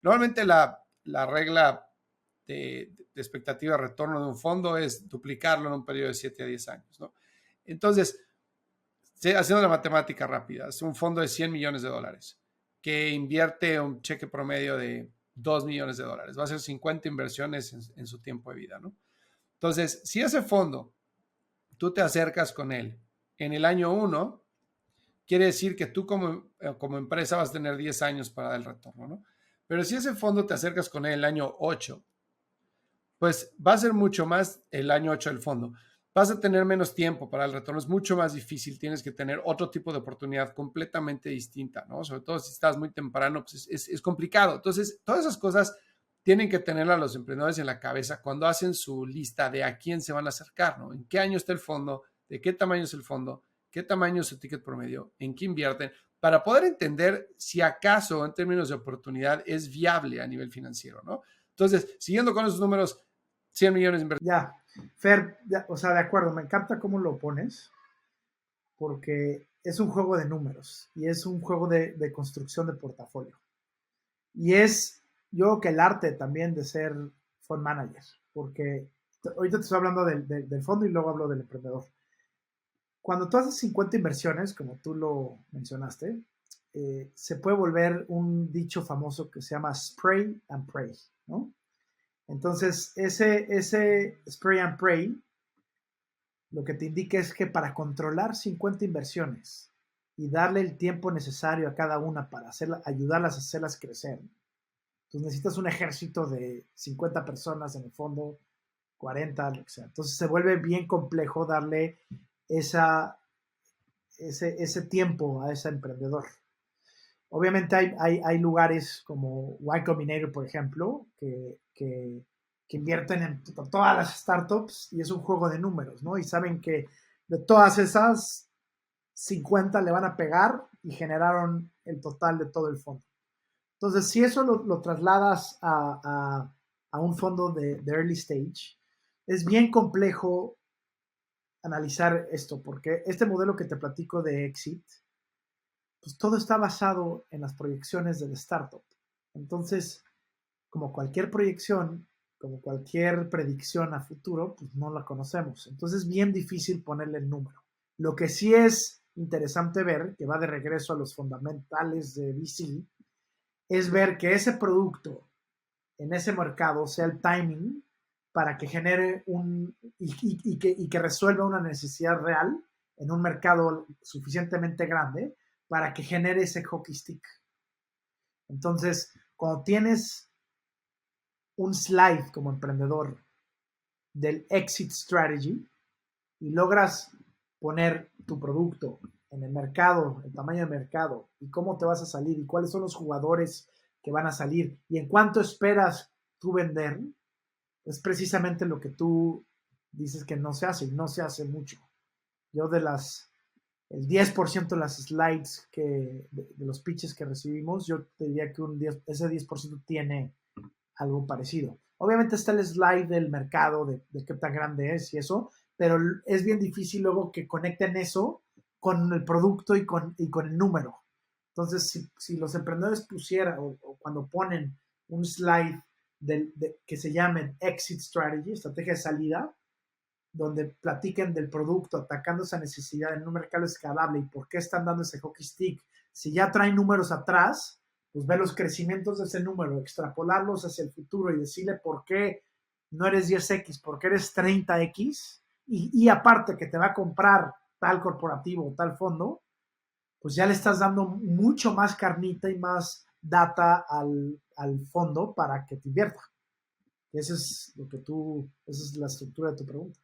Normalmente la regla de expectativa de retorno de un fondo es duplicarlo en un periodo de 7 a 10 años, ¿no? Entonces, haciendo la matemática rápida, es un fondo de 100 millones de dólares que invierte un cheque promedio de 2 millones de dólares. Va a ser 50 inversiones en su tiempo de vida, ¿no? Entonces, si ese fondo tú te acercas con él en el año 1, quiere decir que tú como empresa vas a tener 10 años para dar el retorno, ¿no? Pero si ese fondo te acercas con él el año 8, pues va a ser mucho más el año 8 del fondo. Vas a tener menos tiempo para el retorno, es mucho más difícil, tienes que tener otro tipo de oportunidad completamente distinta, ¿no? Sobre todo si estás muy temprano, pues es complicado. Entonces, todas esas cosas tienen que tenerla los emprendedores en la cabeza cuando hacen su lista de a quién se van a acercar, ¿no? En qué año está el fondo, de qué tamaño es el fondo, qué tamaño es su ticket promedio, en qué invierten, para poder entender si acaso en términos de oportunidad es viable a nivel financiero, ¿no? Entonces, siguiendo con esos números, 100 millones de inversiones. Ya, Fer, ya, o sea, de acuerdo, me encanta cómo lo pones, porque es un juego de números y es un juego de construcción de portafolio. Y es, yo creo que el arte también de ser fund manager, porque ahorita te estoy hablando del fondo y luego hablo del emprendedor. Cuando tú haces 50 inversiones, como tú lo mencionaste, se puede volver un dicho famoso que se llama spray and pray, ¿no? Entonces, ese spray and pray lo que te indica es que para controlar 50 inversiones y darle el tiempo necesario a cada una para ayudarlas a hacerlas crecer, entonces necesitas un ejército de 50 personas en el fondo, 40, lo que sea. Entonces se vuelve bien complejo darle esa, ese tiempo a ese emprendedor. Obviamente hay lugares como Y Combinator, por ejemplo, que invierten en todas las startups y es un juego de números, ¿no? Y saben que de todas esas, 50 le van a pegar y generaron el total de todo el fondo. Entonces, si eso lo trasladas a un fondo de early stage, es bien complejo analizar esto, porque este modelo que te platico de exit, pues todo está basado en las proyecciones del startup. Entonces, como cualquier proyección, como cualquier predicción a futuro, pues no la conocemos. Entonces es bien difícil ponerle el número. Lo que sí es interesante ver, que va de regreso a los fundamentales de VC, es ver que ese producto en ese mercado sea el timing para que genere y que resuelva una necesidad real en un mercado suficientemente grande para que genere ese hockey stick. Entonces, cuando tienes un slide como emprendedor del exit strategy y logras poner tu producto en el mercado, el tamaño del mercado y cómo te vas a salir y cuáles son los jugadores que van a salir y en cuánto esperas tú vender, es precisamente lo que tú dices que no se hace y no se hace mucho. Yo el 10% de las slides de los pitches que recibimos, yo te diría que ese 10% tiene algo parecido. Obviamente está el slide del mercado, de qué tan grande es y eso, pero es bien difícil luego que conecten eso con el producto y con el número. Entonces, si los emprendedores pusieran o cuando ponen un slide que se llame Exit Strategy, estrategia de salida, donde platiquen del producto, atacando esa necesidad en un mercado escalable y por qué están dando ese hockey stick. Si ya traen números atrás, pues ver los crecimientos de ese número, extrapolarlos hacia el futuro y decirle por qué no eres 10X, por qué eres 30X y aparte que te va a comprar tal corporativo o tal fondo, pues ya le estás dando mucho más carnita y más data al fondo para que te invierta. Eso es esa es la estructura de tu pregunta.